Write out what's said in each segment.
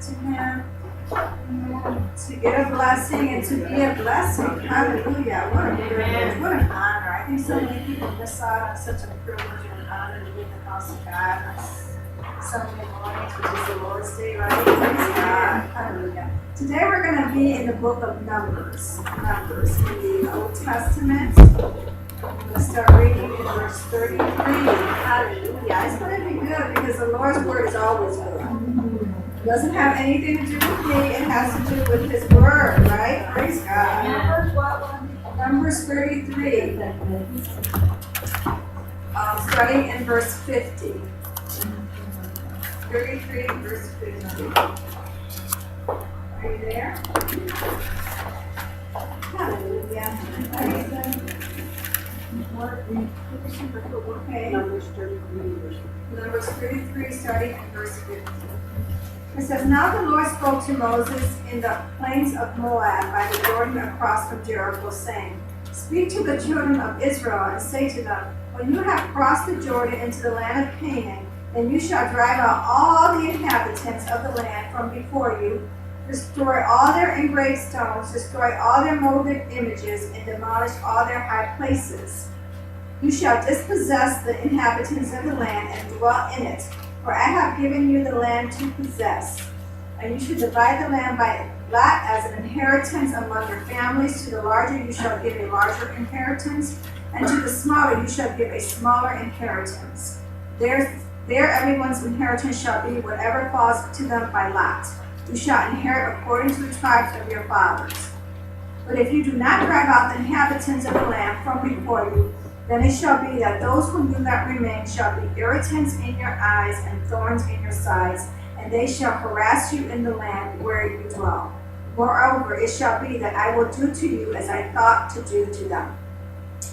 to Him to get a blessing and to be a blessing. Hallelujah. What an honor. I think so many people miss out on such a privilege and honor to be in the house of God on Sunday mornings, which is the Lord's Day, right? Praise God. Hallelujah. Today we're going to be in the book of Numbers. Numbers in the Old Testament. I'm going to start reading in verse 33. Hallelujah. It's going to be good because the Lord's word is always good. It doesn't have anything to do with me. It has to do with His word, right? Praise God. Numbers what one? Numbers 33. Starting in verse 50. 33, verse 50. Are you there? Hallelujah. Okay. Numbers 33, starting in verse 50. It says, Now the Lord spoke to Moses in the plains of Moab by the Jordan across from Jericho, saying, Speak to the children of Israel and say to them, When you have crossed the Jordan into the land of Canaan, then you shall drive out all the inhabitants of the land from before you, destroy all their engraved stones, destroy all their molded images, and demolish all their high places. You shall dispossess the inhabitants of the land and dwell in it, for I have given you the land to possess. And you shall divide the land by lot as an inheritance among your families. To the larger you shall give a larger inheritance, and to the smaller you shall give a smaller inheritance. There everyone's inheritance shall be whatever falls to them by lot. You shall inherit according to the tribes of your fathers. But if you do not drive out the inhabitants of the land from before you, then it shall be that those who do not remain shall be irritants in your eyes and thorns in your sides, and they shall harass you in the land where you dwell. Moreover, it shall be that I will do to you as I thought to do to them.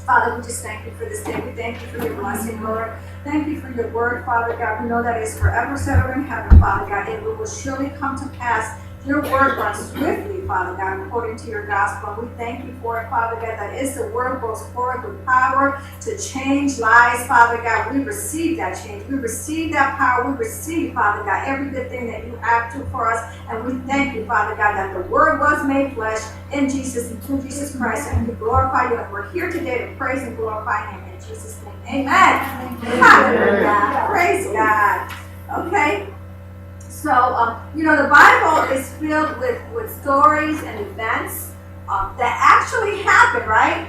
Father, we just thank you for this day. We thank you for your blessing, Lord. Thank you for your word, Father God. We know that it's forever settled in heaven, Father God, and it will surely come to pass. Your word runs swiftly, Father God, according to your gospel. And we thank you for it, Father God, that is the word goes forth with power to change lives, Father God. We receive that change. We receive that power. We receive, Father God, every good thing that you have to for us. And we thank you, Father God, that the word was made flesh in Jesus and through Jesus Christ. And we glorify you. And we're here today to praise and glorify him in Jesus' name. Amen. Hallelujah. Praise God. Okay. So, the Bible is filled with stories and events that actually happen, right?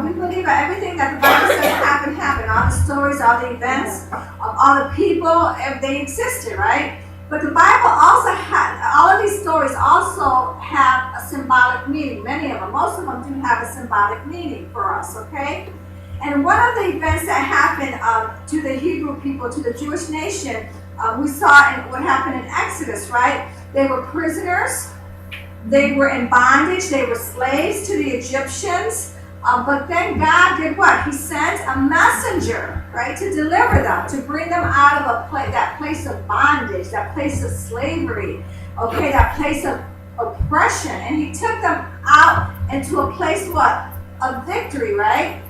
We believe that everything that the Bible says happened. All the stories, all the events, all the people, they existed, right? But the Bible also all of these stories also have a symbolic meaning. Many of them, most of them do have a symbolic meaning for us, okay? And one of the events that happened to the Hebrew people, to the Jewish nation, we saw what happened in Exodus, right? They were prisoners. They were in bondage. They were slaves to the Egyptians. But then God did what? He sent a messenger, right, to deliver them, to bring them out of that place of bondage, that place of slavery, okay, that place of oppression. And he took them out into a place, what? Of victory, right?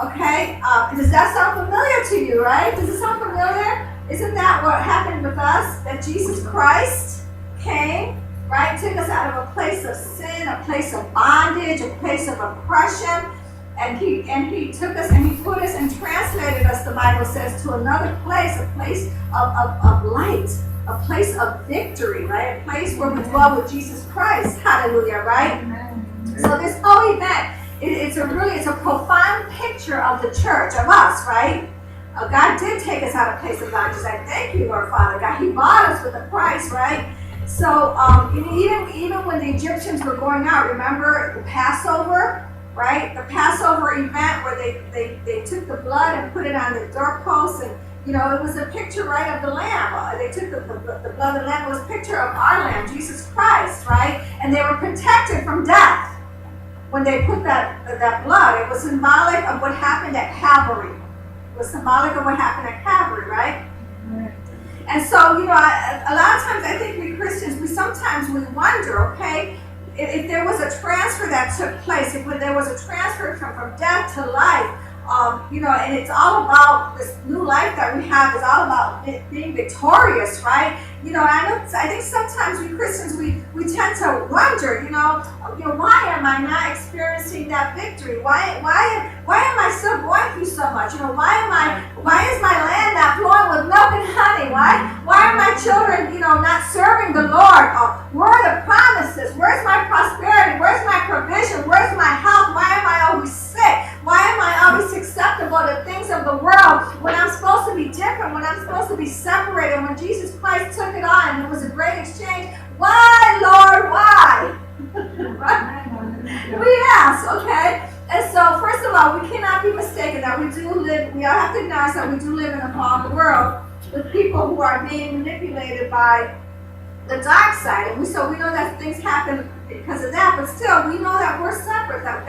Okay? Does that sound familiar to you, right? Does it sound familiar? Isn't that what happened with us? That Jesus Christ came, right? Took us out of a place of sin, a place of bondage, a place of oppression. And he took us and he put us and translated us, the Bible says, to another place, a place of light, a place of victory, right? A place where we dwell with Jesus Christ. Hallelujah, right? Amen. So this whole event, it's a profound picture of the church, of us, right? God did take us out of place of bondage. I thank you, Lord Father God. He bought us with a price, right? So even when the Egyptians were going out, remember the Passover, right? The Passover event where they took the blood and put it on the doorposts, and it was a picture, right, of the Lamb. They took the blood of the Lamb. It was a picture of our Lamb, Jesus Christ, right? And they were protected from death when they put that blood. It was symbolic of what happened at Calvary. It was symbolic of what happened at Calvary, right? And so, a lot of times I think we Christians, we wonder, okay, if there was a transfer that took place, if there was a transfer from death to life, And it's all about this new life that we have is all about being victorious, right? I think sometimes we Christians, we tend to wonder, why am I not experiencing that victory? Why am I still going through so much? Why is my land not flowing with milk and honey? Why are my children, not serving the Lord? Where are the promises? Where's my prosperity? Where's my provision? Where's my health? Why am I always sick? Why am I always acceptable to things of the world when I'm supposed to be different, when I'm supposed to be separated, when Jesus Christ took it on and it was a great exchange? Why, Lord, why? We ask, okay? And so, first of all, we cannot be mistaken that we have to acknowledge that we do live in a fallen world with people who are being manipulated by the dark side. And so we know that things happen because of that, but still, we know that we're separate, that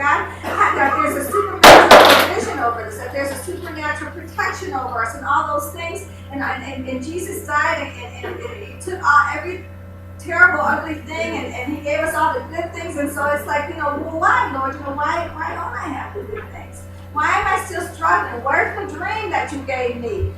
there's a supernatural provision over us, that there's a supernatural protection over us, and all those things. And Jesus died, and he took every terrible, ugly thing, and he gave us all the good things. And so it's like, well, why, Lord? Why don't I have the good things? Why am I still struggling? Where's the dream that you gave me?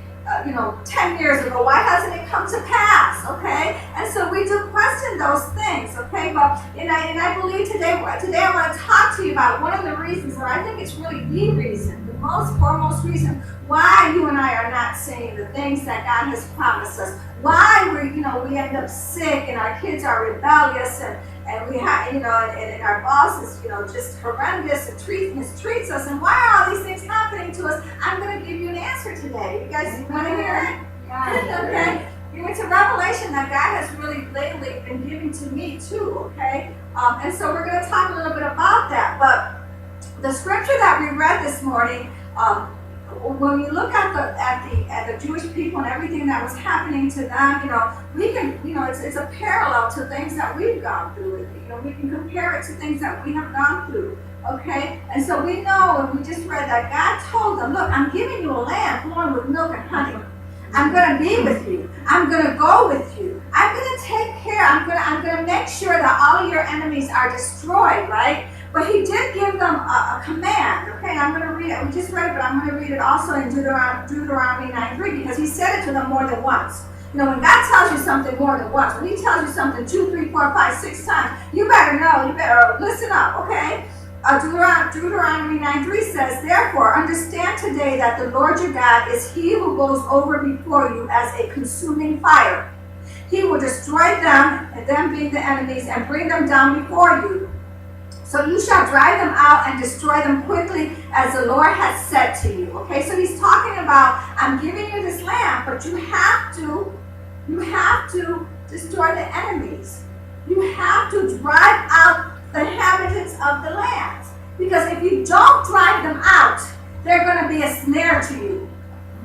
10 years ago, why hasn't it come to pass? Okay, and so we do question those things. Okay, and I believe today I want to talk to you about one of the reasons, or I think it's really the reason, the most foremost reason why you and I are not seeing the things that God has promised us. Why we end up sick and our kids are rebellious and we have and our boss is just horrendous and mistreats us, and why are all these things happening to us? I'm going to give you an answer today. You guys want to hear it? Yeah. Okay. It's a revelation that God has really lately been giving to me too. Okay. And so we're going to talk a little bit about that. But the scripture that we read this morning, when you look at the Jewish people and everything that was happening to them, we can, it's a parallel to things that we've gone through. We can compare it to things that we have gone through. Okay, and so we know, and we just read that God told them, look, I'm giving you a land flowing with milk and honey. I'm going to be with you. I'm going to go with you. I'm going to take care. I'm going to make sure that all of your enemies are destroyed, right? But he did give them a command. Okay, I'm going to read it. We just read it, but I'm going to read it also in Deuteronomy 9:3, because he said it to them more than once. When God tells you something more than once, when he tells you something 2, 3, 4, 5, 6 times, you better know. You better listen up. Okay. Deuteronomy 9:3 says, therefore, understand today that the Lord your God is he who goes over before you as a consuming fire. He will destroy them, and them being the enemies, and bring them down before you. So you shall drive them out and destroy them quickly, as the Lord has said to you. Okay, so he's talking about, I'm giving you this land, but you have to destroy the enemies. You have to drive out the inhabitants of the land. Because if you don't drive them out, they're going to be a snare to you.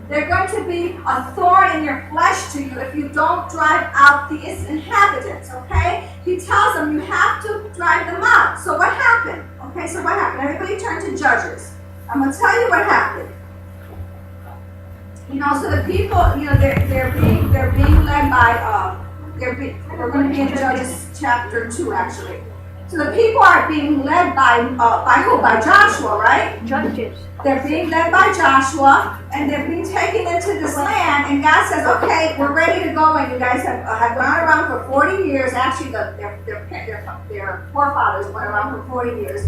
They're going to be a thorn in your flesh to you if you don't drive out these inhabitants, okay? He tells them you have to drive them out. So what happened? Okay, so what happened? Everybody turn to Judges. I'm going to tell you what happened. So the people, they're being led by, we're going to be in Judges chapter 2, actually. So the people are being led by who? By Joshua, right? Judges. They're being led by Joshua, and they're being taken into this land. And God says, "Okay, we're ready to go." And you guys have gone around for 40 years. Actually, their forefathers went around for 40 years.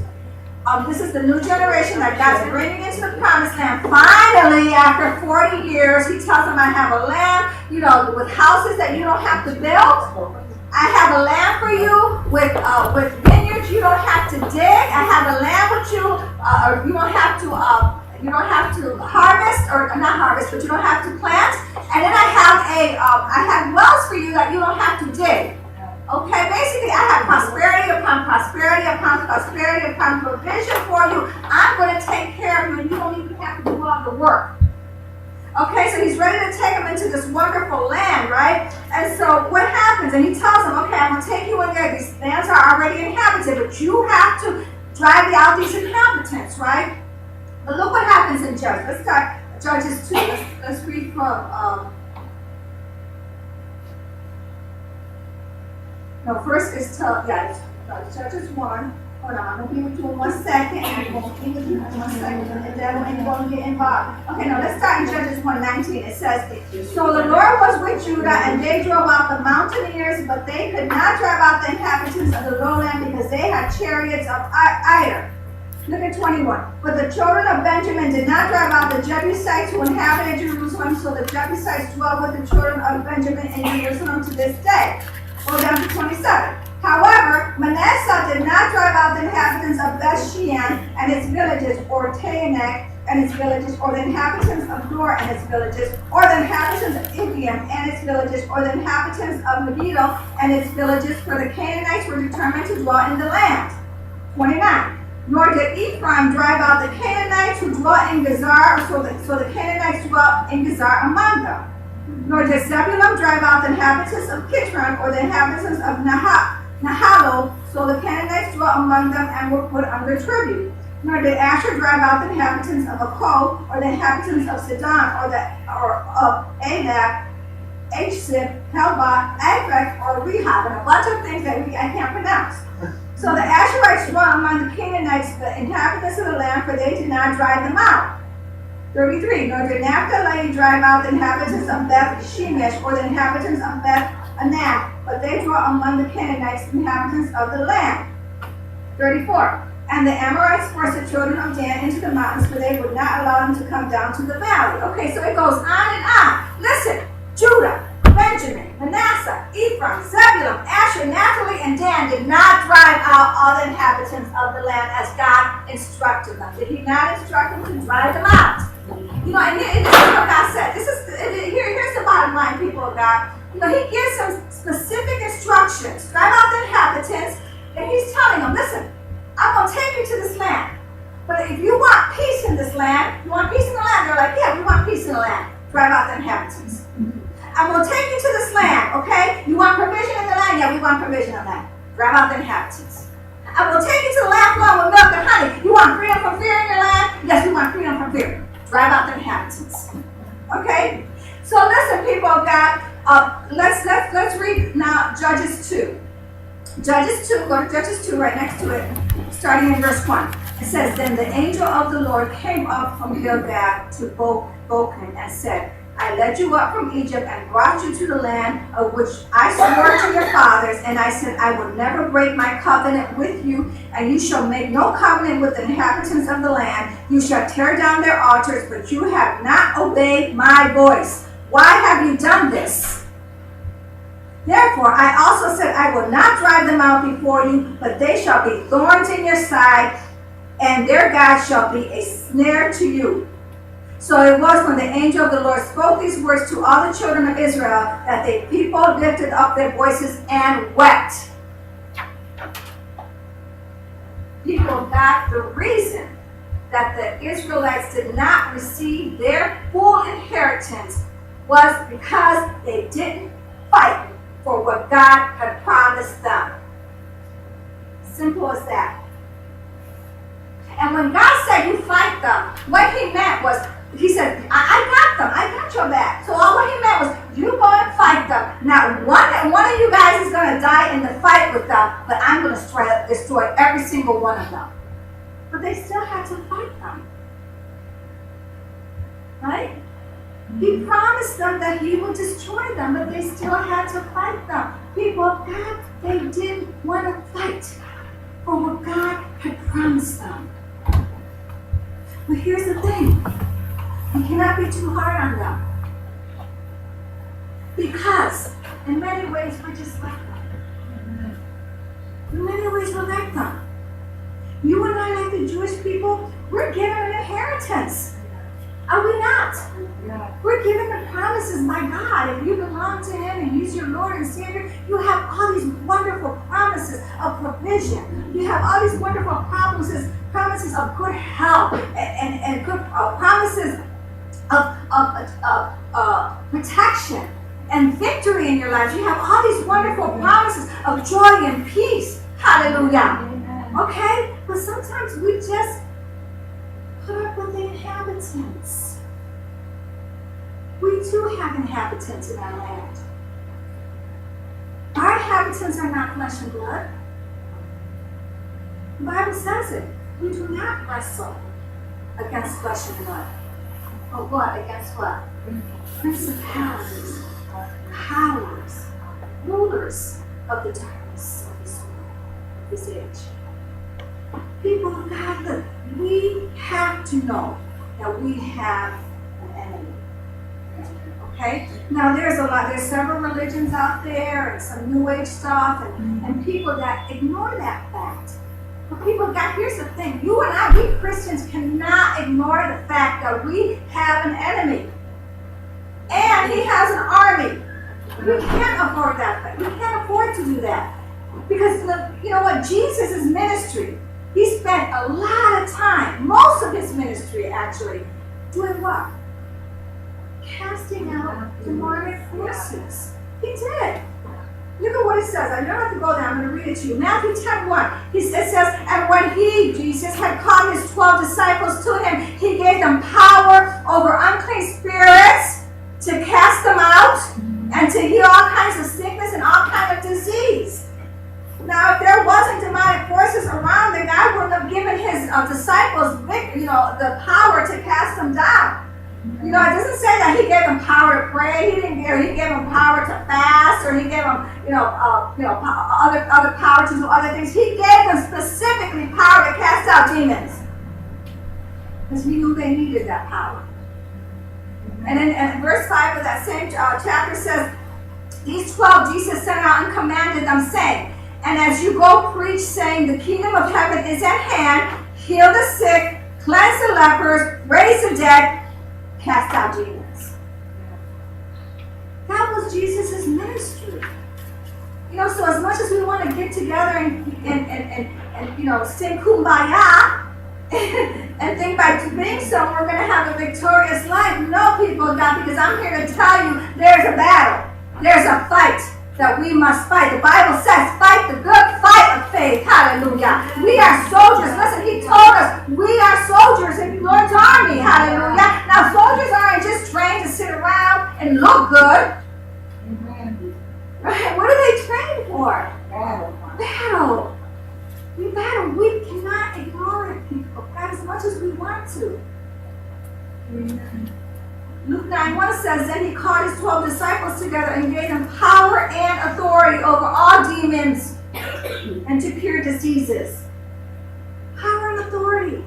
This is the new generation that God's bringing into the promised land. Finally, after 40 years, He tells them, "I have a land, with houses that you don't have to build. I have a land for you with vineyards you don't have to dig. I have a land with you, you don't have to harvest, or not harvest, but you don't have to plant. And then I have wells for you that you don't have to dig." Okay, basically I have prosperity upon prosperity upon prosperity upon provision for you. I'm going to take care of you, and you don't even have to do all the work. Okay, so he's ready to take them into this wonderful land, right? And so what happens? And he tells them, okay, I'm going to take you in there. These lands are already inhabited, but you have to drive out these inhabitants, right? But look what happens in Judges. Let's start Judges 2. Let's read from, first is Judges 1. Hold on, I'm gonna give it to him 1 second, and I'm gonna give it to him 1 second, and the devil ain't gonna get involved. Okay, now let's start in Judges 1:19. It says, so the Lord was with Judah, and they drove out the mountaineers, but they could not drive out the inhabitants of the lowland because they had chariots of iron. Look at 21. But the children of Benjamin did not drive out the Jebusites who inhabited Jerusalem, so the Jebusites dwell with the children of Benjamin in Jerusalem to this day. Go down to 27. However, Manasseh did not drive out the inhabitants of Beth-shean and its villages, or Taanach and its villages, or the inhabitants of Dor and its villages, or the inhabitants of Ibleam and its villages, or the inhabitants of Megiddo and its villages, for the Canaanites were determined to dwell in the land. 29. Nor did Ephraim drive out the Canaanites who dwelt in Gezer, so the Canaanites dwelt in Gezer among them. Nor did Zebulun drive out the inhabitants of Kitron, or the inhabitants of Nahalo, so the Canaanites dwelt among them and were put under tribute. Nor did Asher drive out the inhabitants of Akko, or the inhabitants of Sidon, or of Adab, Achzib, Helba, Aphek, or Rehab, and a bunch of things that I can't pronounce. So the Asherites dwelt among the Canaanites, the inhabitants of the land, for they did not drive them out. 33. Nor did Naphtali drive out the inhabitants of Beth Shemesh, or the inhabitants of Beth Anak, but they dwelt among the Canaanites, the inhabitants of the land. 34. And the Amorites forced the children of Dan into the mountains, for they would not allow them to come down to the valley. Okay, so it goes on and on. Listen, Judah, Benjamin, Manasseh, Ephraim, Zebulun, Asher, Naphtali, and Dan did not drive out all the inhabitants of the land as God instructed them. Did he not instruct them to drive them out? You know, and this is what God said. Here's the bottom line, people of God. You know, he gives them specific instructions. Drive out the inhabitants, and he's telling them, listen, I'm going to take you to this land. But if you want peace in this land, you want peace in the land? They're like, yeah, we want peace in the land. Drive out the inhabitants. I'm going to take you to this land, okay? You want provision in the land? Yeah, we want provision in the land. Drive out the inhabitants. I will take you to the land flowing with milk and honey. You want freedom from fear in your land? Yes, we want freedom from fear. Drive out the inhabitants. Okay? So listen, people of God, let's read now Judges 2. Judges 2, go to Judges 2 right next to it, starting in verse 1. It says, then the angel of the Lord came up from Gilgal to Bochim and said, I led you up from Egypt and brought you to the land of which I swore to your fathers, and I said, I will never break my covenant with you, and you shall make no covenant with the inhabitants of the land. You shall tear down their altars, but you have not obeyed my voice. Why have you done this? Therefore, I also said, I will not drive them out before you, but they shall be thorns in your side, and their God shall be a snare to you. So it was when the angel of the Lord spoke these words to all the children of Israel that the people lifted up their voices and wept. People got the reason that the Israelites did not receive their full inheritance was because they didn't fight for what God had promised them. Simple as that. And when God said you fight them, what he meant was, he said, I got them. I got your back. So all what he meant was, you go and fight them. Now, one of you guys is going to die in the fight with them, but I'm going to destroy every single one of them. But they still had to fight them. Right? He promised them that he would destroy them, but they still had to fight them. People of God, they didn't want to fight for what God had promised them. But here's the thing. We cannot be too hard on them. Because in many ways we're just like them. In many ways we're like them. You and I, like the Jewish people, we're given an inheritance. Are we not? Yeah. We're given the promises by God. If you belong to him and he's your Lord and Savior, you have all these wonderful promises of provision. You have all these wonderful promises of good health and good promises of protection and victory in your lives. You have all these wonderful promises of joy and peace. Hallelujah. Okay? But sometimes we just put up with the inhabitants. We too have inhabitants in our land. Our inhabitants are not flesh and blood. The Bible says it. We do not wrestle against flesh and blood. But what? Against what? Principalities, powers, rulers of the darkness of this world, this age. People of God, look, we have to know that we have an enemy. Okay? Now there's several religions out there and some new age stuff and people that ignore that fact. But people, God, here's the thing. You and I, we Christians cannot ignore the fact that we have an enemy. And he has an army. We can't afford that. We can't afford to do that. Because, you know what? Jesus' ministry, he spent a lot of time, most of his ministry actually, doing what? Casting out demonic forces. He did. Look at what it says. I don't have to go there. I'm going to read it to you. Matthew 10:1. It says, and when Jesus, had called his 12 disciples to him, he gave them power over unclean spirits to cast them out and to heal all kinds of sickness and all kinds of disease. Now, if there wasn't demonic forces around, then God wouldn't have given his disciples, the power to cast them down. It doesn't say that he gave them power to pray. He gave them power to fast, or he gave them, other power to do other things. He gave them specifically power to cast out demons, because he knew they needed that power. And then verse 5 of that same chapter says, these 12 Jesus sent out and commanded them, saying, and as you go preach, saying, the kingdom of heaven is at hand, heal the sick, cleanse the lepers, raise the dead, cast out demons. That was Jesus' ministry. So as much as we want to get together and sing kumbaya and think by being so we're going to have a victorious life. No, people of God, because I'm here to tell you there's a battle. There's a fight that we must fight. The Bible says, fight the good fight of faith. Hallelujah. We are soldiers. Listen, he told us we are soldiers in the Lord's army. Hallelujah. Now, soldiers aren't just trained to sit around and look good. Right? What are they trained for? Battle. We battle. We cannot ignore it, people. God, as much as we want to. Luke 9:1 says, then he called his 12 disciples together and gave them power and authority over all demons and to cure diseases. Power and authority.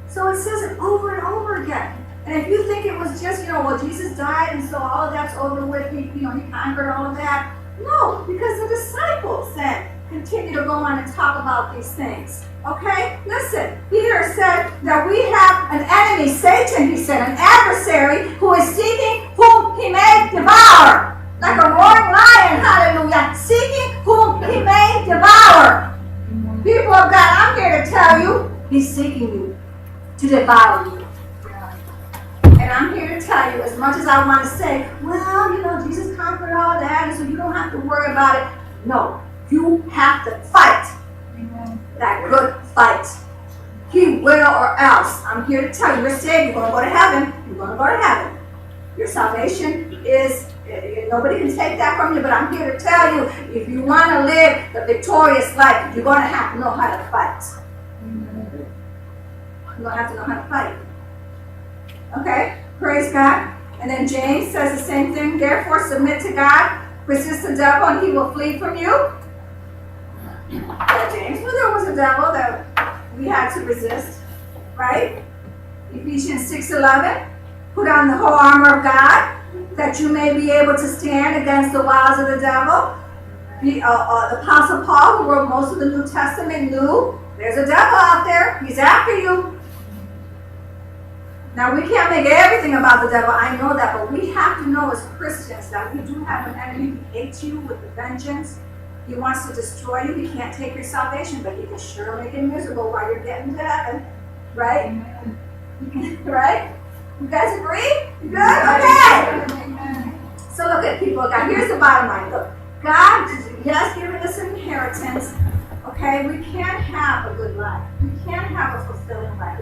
So it says it over and over again. And if you think it was just, Jesus died and so all of that's over with, he conquered all of that. No, because the disciples then continue to go on and talk about these things. Okay? Listen, Peter said that we have an enemy, Satan, he said, an adversary who is seeking whom he may devour. Like a roaring lion, hallelujah, seeking whom he may devour. People of God, I'm here to tell you, he's seeking you to devour you. And I'm here to tell you, as much as I want to say, well, Jesus conquered all that, and so you don't have to worry about it. No, you have to fight that good fight. He will, or else. I'm here to tell you, you're saved, you're going to go to heaven. You're going to go to heaven. Your salvation is, nobody can take that from you, but I'm here to tell you, if you want to live the victorious life, you're going to have to know how to fight. You're going to have to know how to fight. Okay? Praise God. And then James says the same thing. Therefore, submit to God. Resist the devil, and he will flee from you. Yeah, James knew there was a devil that we had to resist. Right? Ephesians 6:11. Put on the whole armor of God, that you may be able to stand against the wiles of the devil. The Apostle Paul, who wrote most of the New Testament, knew there's a devil out there. He's after you. Now, we can't make everything about the devil. I know that. But we have to know as Christians that we do have an enemy who hates you with a vengeance. He wants to destroy you. He can't take your salvation, but he can sure make it miserable while you're getting to heaven. Right? Right? You guys agree? Good? Okay. So look at people. God, here's the bottom line. Look, God has given us an inheritance, Okay, we can't have a good life. We can't have a fulfilling life.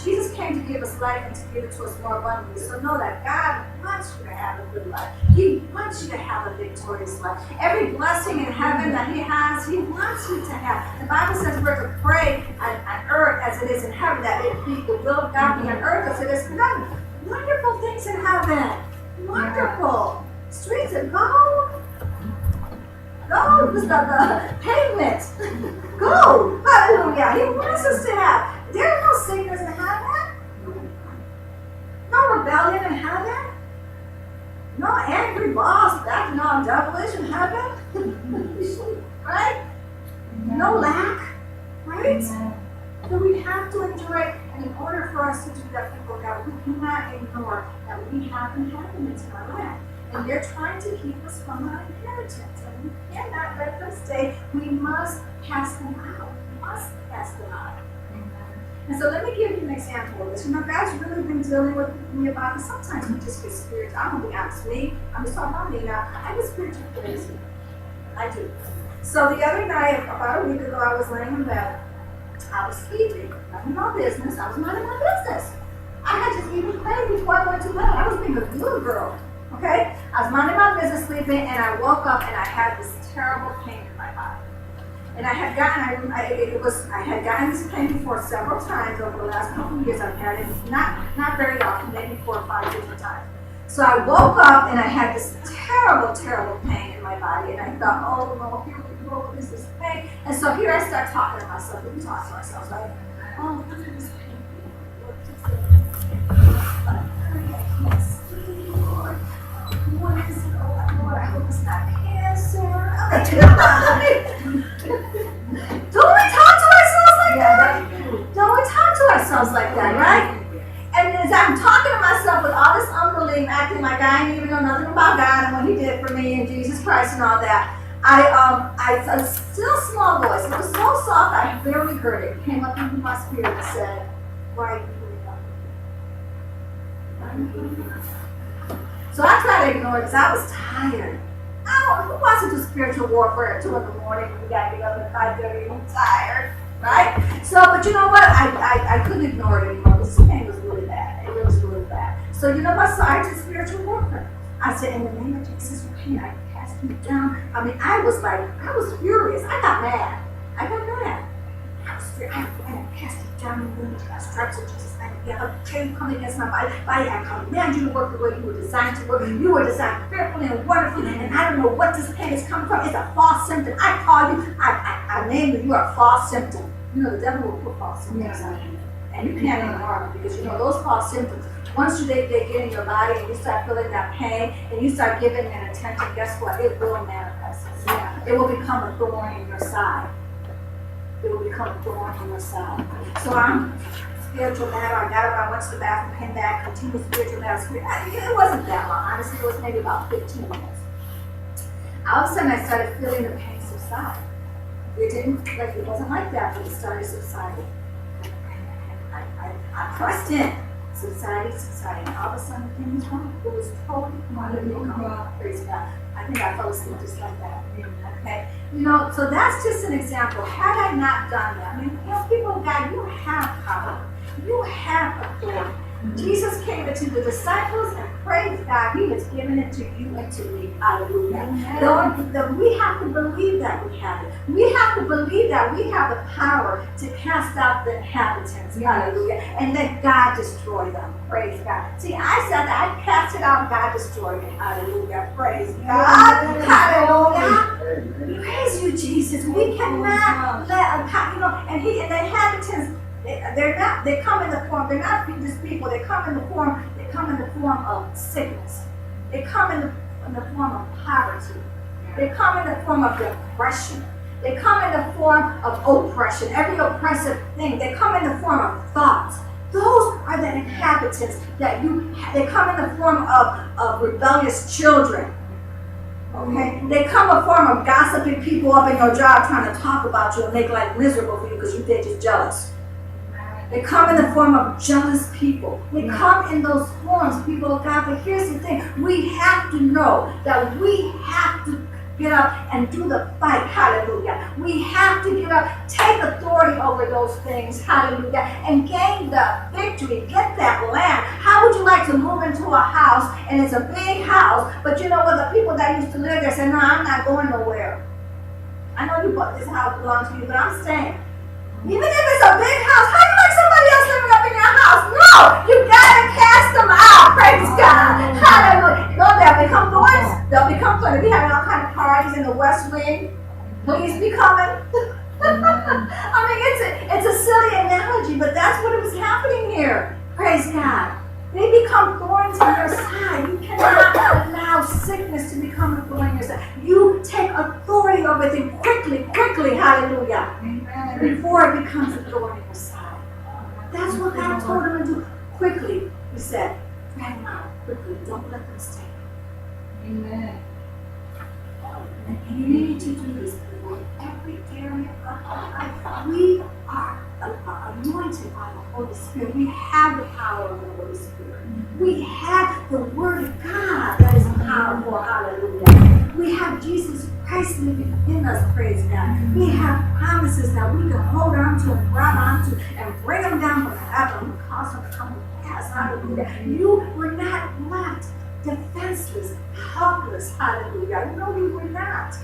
Jesus came to give us life and to give it to us more abundantly. So know that God wants you to have a good life. He wants you to have a victorious life. Every blessing in heaven that He has, He wants you to have. The Bible says we're to pray on earth as it is in heaven, that it be the will of God be on earth as it is in heaven. Wonderful things in heaven. Wonderful. Streets of gold. Gold is the pavement. Gold. Hallelujah. He wants us to have. There's no sickness in heaven. No rebellion in heaven. No angry boss acting all devilish in heaven. Right? No lack. Right? So we have to enjoy, and in order for us to do that, people of God, we cannot ignore that we have inheritance in our land. And they're trying to keep us from our inheritance. And we cannot let them stay. We must cast them out. We must cast them out. And so let me give you an example of this. You know, God's really been dealing with me about this. Sometimes we just get spiritual. I'm going to be honest with me. I'm just talking about me now. I get spiritual crazy. I do. So the other night, about a week ago, I was laying in bed. I was sleeping. Minding my business. I was minding my business. I had just even prayed before I went to bed. I was being a good girl. Okay? I was minding my business, sleeping, and I woke up and I had this terrible pain in my body. And I had gotten this pain before several times over the last couple of years. I've had it not very often, maybe 4 or 5 different times. So I woke up and I had this terrible, terrible pain in my body, and I thought, oh no, here we go, what is this pain? And so here I start talking to myself. We talk to ourselves, like, oh, what is this pain? What is it? Oh, Lord, I hope it's not cancer. Don't we talk to ourselves like that? Don't we talk to ourselves like that, right? And as I'm talking to myself with all this unbelief, acting like I ain't even know nothing about God and what He did for me and Jesus Christ and all that, I a still small voice. It was so soft I barely heard it. It came up into my spirit and said, "Why are you doing that?" So I tried to ignore it because I was tired. Who wants to do spiritual warfare at 2 in the morning when you got to get up at 5:30 and I'm tired, right? So, but you know what? I couldn't ignore it anymore. This pain was really bad. It was really bad. So you know what? So I did spiritual warfare. I said, in the name of Jesus, okay, I cast you down. I mean, I was furious. I got mad. I was furious. I cast you down in the name of the stripes of Jesus. Yeah, chain coming against my body. I command you to work the way you were designed to work. You were designed fearfully and wonderfully, and I don't know what this pain is coming from. It's a false symptom. I call you. I name you. You are a false symptom. You know the devil will put false symptoms on you, and you can't ignore them because you know those false symptoms. Once they get in your body and you start feeling that pain and you start giving it attention, guess what? It will manifest. Yeah. It will become a thorn in your side. It will become a thorn in your side. So I'm spiritual battle. I got up, I went to the bathroom, came back, continued spiritual battle. It wasn't that long, honestly. It was maybe about 15 minutes. All of a sudden, I started feeling the pain subside. It wasn't like that, but it started subsiding. I pressed in, subsiding, and all of a sudden, the pain was gone. It was totally gone. Praise God. I think I fell asleep just like that. Okay? You know, so that's just an example. Had I not done that, I mean, you know, people of God, you have power. You have authority. Jesus came to the disciples and praise God, He has given it to you and to me. Hallelujah. We have to believe that we have it. We have to believe that we have the power to cast out the inhabitants. Hallelujah. And let God destroy them. Praise God. See, I said that I cast it out, God destroyed it. Hallelujah. Praise God. Hallelujah. Praise you, Jesus. We cannot let, you know, and the inhabitants, they come in the form, they're not just people, they come in the form of sickness. They come in the form of poverty. They come in the form of depression. They come in the form of oppression, every oppressive thing. They come in the form of thoughts. Those are the inhabitants they come in the form of rebellious children. Okay? They come in the form of gossiping people up in your job trying to talk about you and make life miserable for you because they're just jealous. They come in the form of jealous people. They come in those forms, people of God. But here's the thing. We have to know that we have to get up and do the fight. Hallelujah. We have to get up, take authority over those things, hallelujah, and gain the victory, get that land. How would you like to move into a house, and it's a big house, but you know what, the people that used to live there said, no, I'm not going nowhere. I know you bought this house belongs to you, but I'm staying. Even if it's a big house, how do you like somebody else living up in your house? No, you gotta cast them out. Praise God. Hallelujah. No, they'll become thorns. They'll become thorns. They'll be having all kind of parties in the West Wing. Please be coming. I mean, it's a silly analogy, but that's what was happening here. Praise God. They become thorns on your side. You cannot allow sickness to become a thorn on your side. You take authority over them quickly, hallelujah. Amen. Before it becomes a thorn on your side. That's what God told him to do. Quickly, he said, drag them out quickly. Don't let them stay. Amen. And you need to do this in every area of our life. We are anointed by the Holy Spirit. We have the power of the Holy Spirit. We have the Word of God that is powerful. Hallelujah. We have Jesus Christ living in us. Praise God. We have promises that we can hold on to and grab onto and bring them down from heaven and cause them to come to pass. Hallelujah. You were not left defenseless, helpless. Hallelujah. No, you were not.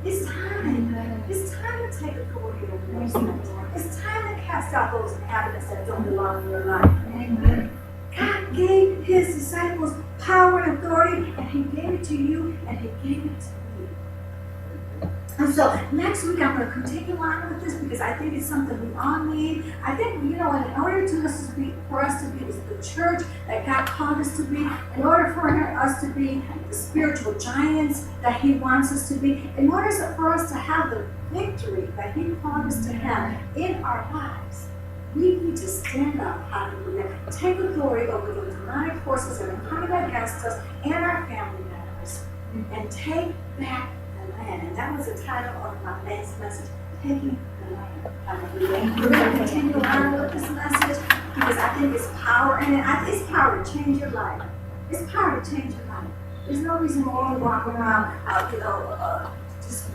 It's time. It's time to take authority over those things. It's time to cast out those habits that don't belong in your life. Amen. God gave his disciples power and authority, and he gave it to you, and he gave it to me. And so next week I'm going to continue on with this because I think it's something we all need. I think, in order for us to be the church that God called us to be, in order for us to be the spiritual giants that he wants us to be, in order for us to have the victory that he called us to have in our lives, we need to stand up, hallelujah, take authority over the demonic forces that are coming against us and our family members, and take back the land. And that was the title of my next message, Taking the Land. Hallelujah. We're going to continue on with this message because I think it's power in it. I think it's power to change your life. It's power to change your life. There's no reason why we walk around, just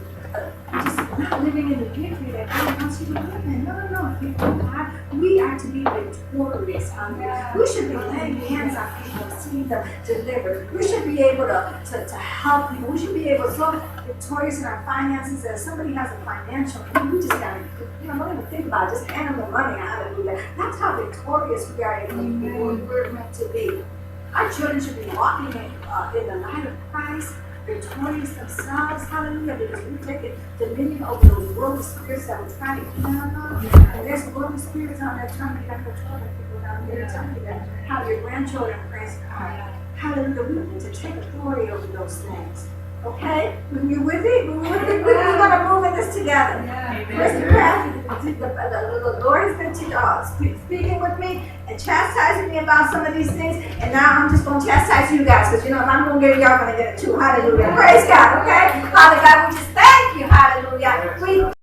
not living in the victory that God wants you to live in. No. People of God, we are to be victorious. We should be laying hands on people and seeing them delivered. We should be able to help people. We should be able to be so victorious in our finances that if somebody has a financial need, we just got to, don't even think about it. Just hand them the money. Hallelujah. That's how victorious we are in the world we're meant to be. Our children should be walking in the light of Christ, victorious themselves, hallelujah, because we've taken dominion over those worldly spirits that we're trying to get on. And there's worldly spirits on there trying to get control of people down there, telling you that how your grandchildren praise God. Hallelujah, we need to take authority over those things. Okay? When you're with it, we're going to move in this together. The Lord has been speaking with me and chastising me about some of these things, and now I'm just going to chastise you guys, because if I'm going to get it, y'all going to get it too. Hallelujah. Praise God, okay? Father God, we just thank you. Hallelujah. We